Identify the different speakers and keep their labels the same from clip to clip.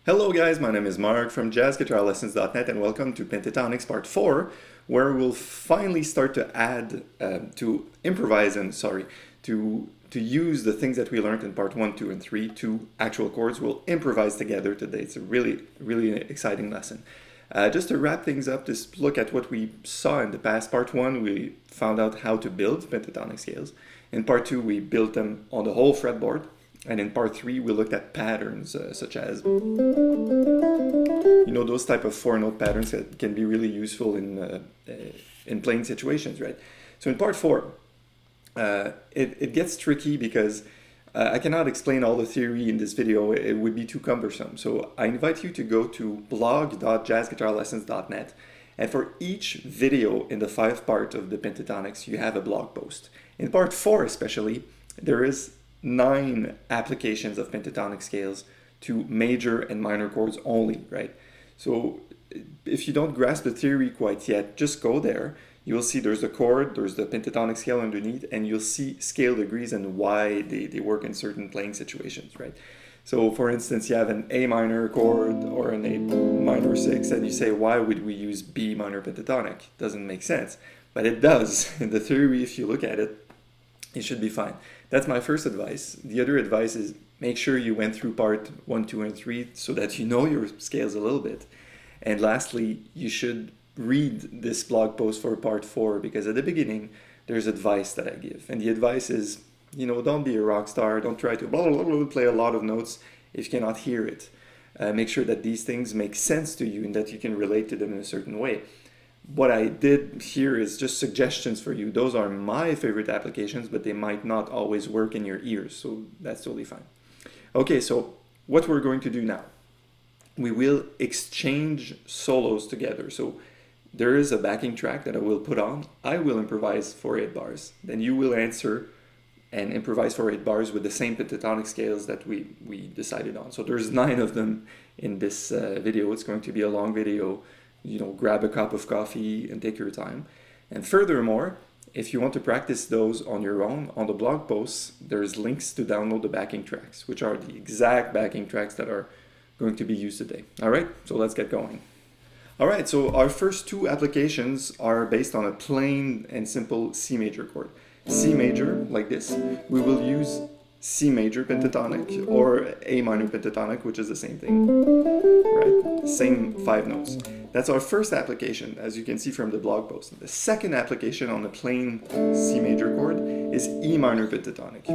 Speaker 1: Hello guys, my name is Mark from jazzguitarlessons.net and welcome to Pentatonics Part 4, where we'll finally start to add, to improvise and, to use the things that we learned in Part 1, 2, and 3 to actual chords. We'll improvise together today. It's a really exciting lesson. Just to wrap things up, just look at what we saw in the past. Part 1, we found out how to build pentatonic scales. In Part 2, we built them on the whole fretboard. And in Part 3, we looked at patterns such as, those type of four-note patterns that can be really useful in playing situations, right? So in Part 4, it gets tricky because I cannot explain all the theory in this video. It would be too cumbersome. So I invite you to go to blog.jazzguitarlessons.net, and for each video in the 5th part of the Pentatonics, you have a blog post. In Part 4 especially, there is 9 applications of pentatonic scales to major and minor chords only, right? So if you don't grasp the theory quite yet, just go there. You will see there's a chord, there's the pentatonic scale underneath, and you'll see scale degrees and why they work in certain playing situations, right? So for instance, you have an A minor chord or an A minor 6, and you say, why would we use B minor pentatonic? Doesn't make sense, but it does. In the theory, if you look at it, it should be fine. That's my first advice. The other advice is make sure you went through part 1, 2, and 3 so that you know your scales a little bit. And lastly, you should read this blog post for part 4 because at the beginning, there's advice that I give. And the advice is, don't be a rock star. Don't try to play a lot of notes if you cannot hear it. Make sure that these things make sense to you and that you can relate to them in a certain way. What I did here is just suggestions for you. Those are my favorite applications, but they might not always work in your ears, so that's totally fine. Okay, so what we're going to do now, we will exchange solos together. So there is a backing track that I will put on. I will improvise for 8 bars. Then you will answer and improvise for 8 bars with the same pentatonic scales that we decided on. So there's 9 of them in this video. It's going to be a long video. Grab a cup of coffee and take your time. And furthermore, if you want to practice those on your own, on the blog posts, there's links to download the backing tracks, which are the exact backing tracks that are going to be used today. All right, so let's get going. All right, so our first 2 applications are based on a plain and simple C major chord. C major, like this. We will use C major pentatonic or A minor pentatonic, which is the same thing, right? Same 5 notes. That's our first application, as you can see from the blog post. The second application on the plain C major chord is E minor pentatonic.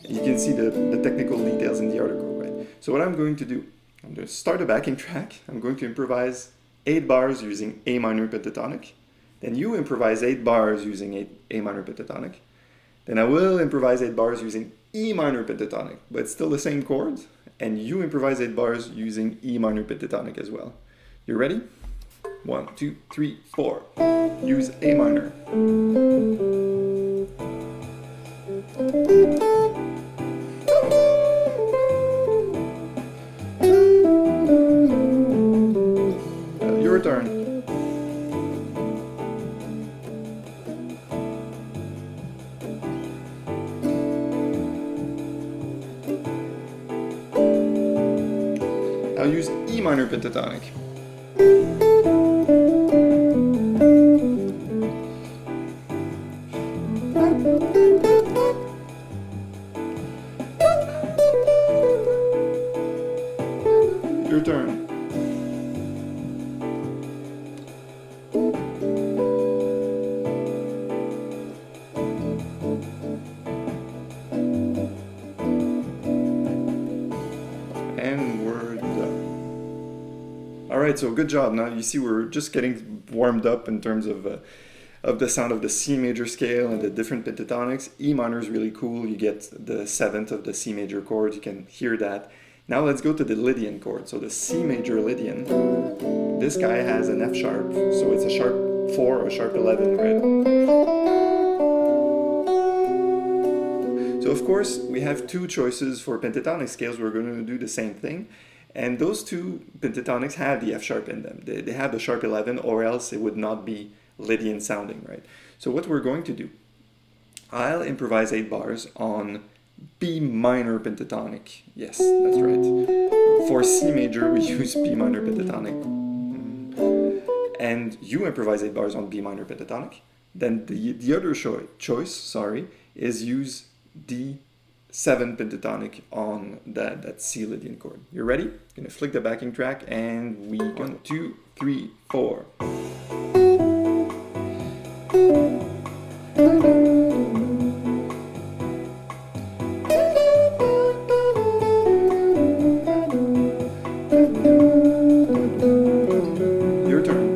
Speaker 1: You can see the technical details in the article, right? So what I'm going to do, I'm going to start a backing track. I'm going to improvise 8 bars using A minor pentatonic. Then you improvise 8 bars using A minor pentatonic. Then I will improvise 8 bars using E minor pentatonic, but it's still the same chord. And you improvise 8 bars using E minor pentatonic as well. You ready? 1, 2, 3, 4. Use A minor. Your turn. I'll use E minor pentatonic. Your turn. And we're done. Alright, so good job. Now you see we're just getting warmed up in terms of the sound of the C major scale and the different pentatonics. E minor is really cool. You get the 7th of the C major chord. You can hear that. Now let's go to the Lydian chord. So the C major Lydian, this guy has an F sharp. So it's a sharp 4 or a sharp 11, right? So of course, we have 2 choices for pentatonic scales. We're going to do the same thing. And those 2 pentatonics have the F sharp in them. They have the sharp 11, or else it would not be lydian-sounding, right? So what we're going to do, I'll improvise 8 bars on B minor pentatonic. Yes, that's right. For C major, we use B minor pentatonic. And you improvise 8 bars on B minor pentatonic. Then the other choice, is use D7 pentatonic on that C Lydian chord. You ready? Gonna flick the backing track and we go 1, 2, 3, 4. Your turn.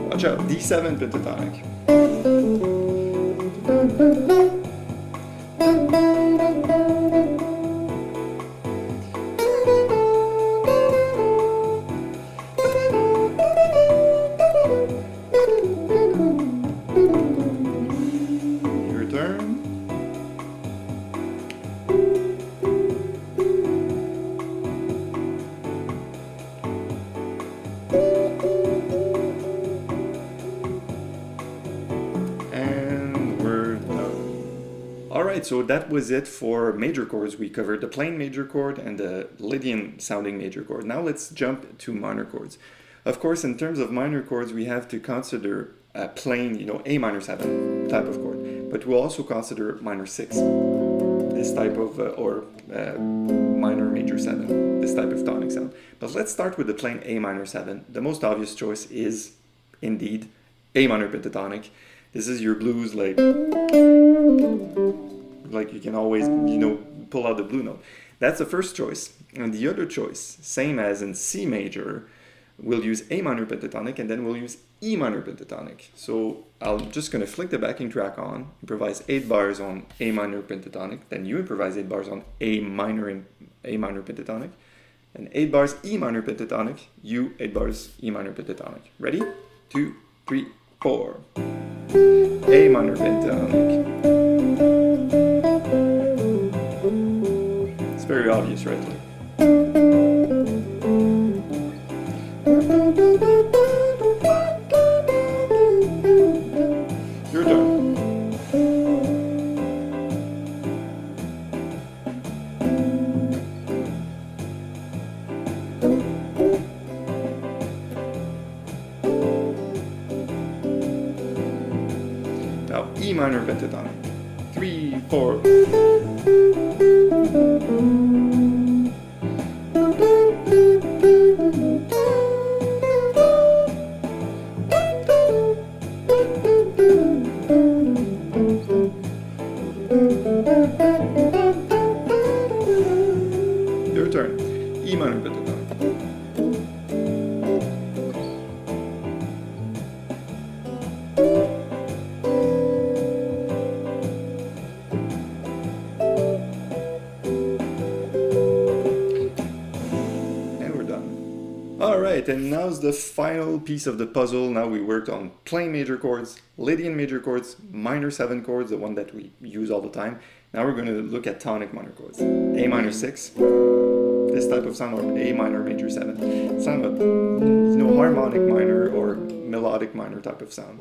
Speaker 1: Watch out, D7 pentatonic. Your turn. And we're done. Alright, so that was it for major chords. We covered the plain major chord and the Lydian-sounding major chord. Now let's jump to minor chords. Of course, in terms of minor chords, we have to consider a plain, A minor 7 type of chord. But we'll also consider minor 6, this type of, or minor major 7, this type of tonic sound. But let's start with the plain A minor 7. The most obvious choice is, indeed, A minor pentatonic. This is your blues, like you can always, pull out the blue note. That's the first choice. And the other choice, same as in C major, we'll use A minor pentatonic and then we'll use E minor pentatonic. So I'm just going to flick the backing track on, improvise 8 bars on A minor pentatonic, then you improvise 8 bars on A minor pentatonic, and 8 bars E minor pentatonic, you 8 bars E minor pentatonic. Ready? 2, 3, 4. A minor pentatonic. It's very obvious, right? Your turn. Now E minor pentatonic. 3, 4. Your turn. E minor pentatonic. And we're done. Alright, and now's the final piece of the puzzle. Now we worked on plain major chords, Lydian major chords, minor 7 chords, the one that we use all the time. Now we're going to look at tonic minor chords. A minor 6, this type of sound, or A minor major 7. Sound of, harmonic minor or melodic minor type of sound.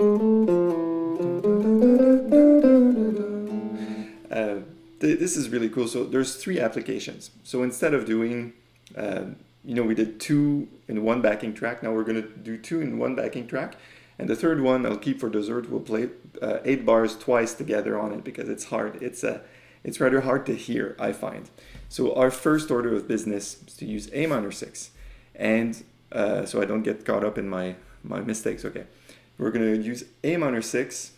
Speaker 1: This is really cool. So there's 3 applications. So instead of doing, we did 2 in 1 backing track. Now we're going to do 2 in 1 backing track. And the third one I'll keep for dessert. We'll play 8 bars twice together on it because it's hard. It's rather hard to hear, I find. So our first order of business is to use A minor 6. And so I don't get caught up in my mistakes, okay. We're going to use A minor 6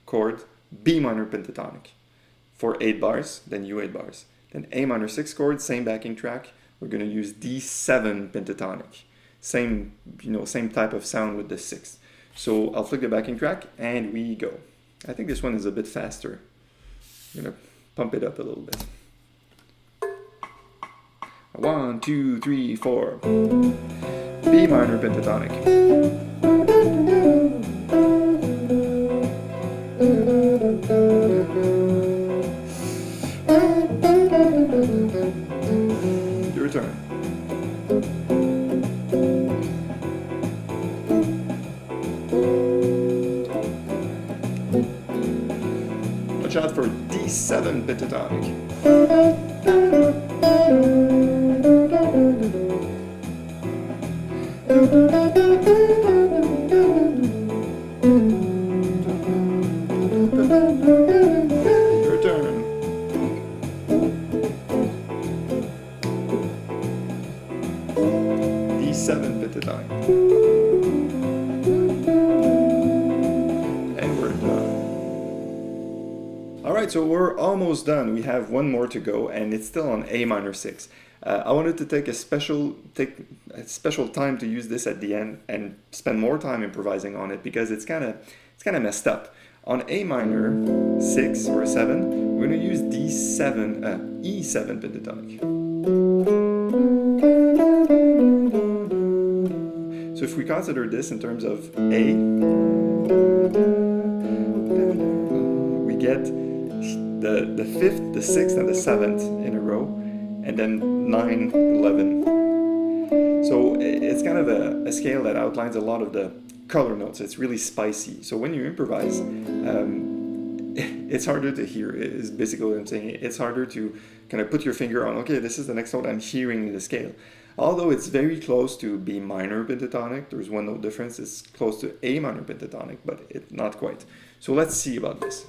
Speaker 1: chord, B minor pentatonic for 8 bars, then you 8 bars. Then A minor 6 chord, same backing track. We're going to use D7 pentatonic. Same type of sound with the 6th. So I'll flick the backing track and we go. I think this one is a bit faster. I'm going to pump it up a little bit. 1, 2, 3, 4. B minor pentatonic. watch out for D7 pentatonic. Your turn. D7 pentatonic. And we're done. Alright, so we're almost done. We have one more to go, and it's still on A minor 6. I wanted to take a special time to use this at the end and spend more time improvising on it, because it's kind of messed up. On A minor 6 or 7, we're going to use D7, E7 pentatonic. So if we consider this in terms of A, we get the 5th, the 6th, and the 7th in a row, and then 9, 11. So it's kind of a scale that outlines a lot of the color notes. It's really spicy. So when you improvise, it's harder to hear, is basically what I'm saying. It's harder to kind of put your finger on, okay, this is the next note I'm hearing the scale. Although it's very close to B minor pentatonic, there's one note difference, it's close to A minor pentatonic, but not quite. So let's see about this.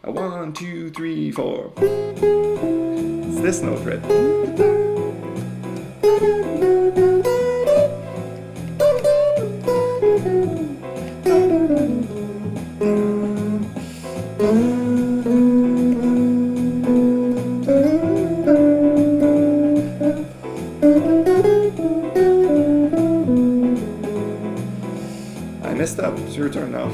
Speaker 1: 1, 2, 3, 4. It's this note, right? I messed up. It's your turn now.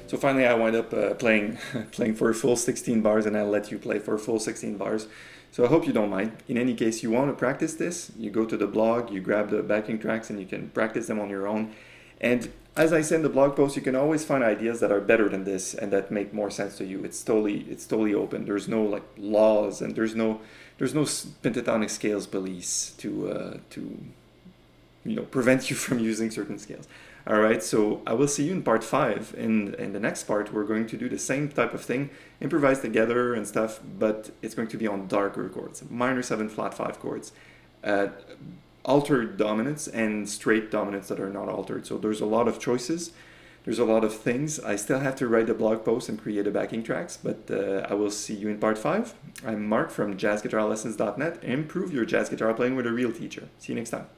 Speaker 1: So finally I wind up playing for a full 16 bars, and I'll let you play for a full 16 bars. So I hope you don't mind. In any case, you want to practice this, you go to the blog, you grab the backing tracks, and you can practice them on your own. And as I said in the blog post, you can always find ideas that are better than this and that make more sense to you. It's totally open. There's no like laws, and there's no pentatonic scales police to prevent you from using certain scales. All right, so I will see you in part 5. In the next part, we're going to do the same type of thing, improvise together and stuff, but it's going to be on darker chords, minor 7 flat 5 chords, altered dominants and straight dominants that are not altered. So there's a lot of choices, there's a lot of things. I still have to write the blog post and create the backing tracks, but I will see you in part 5. I'm Mark from jazzguitarlessons.net. Improve your jazz guitar playing with a real teacher. See you next time.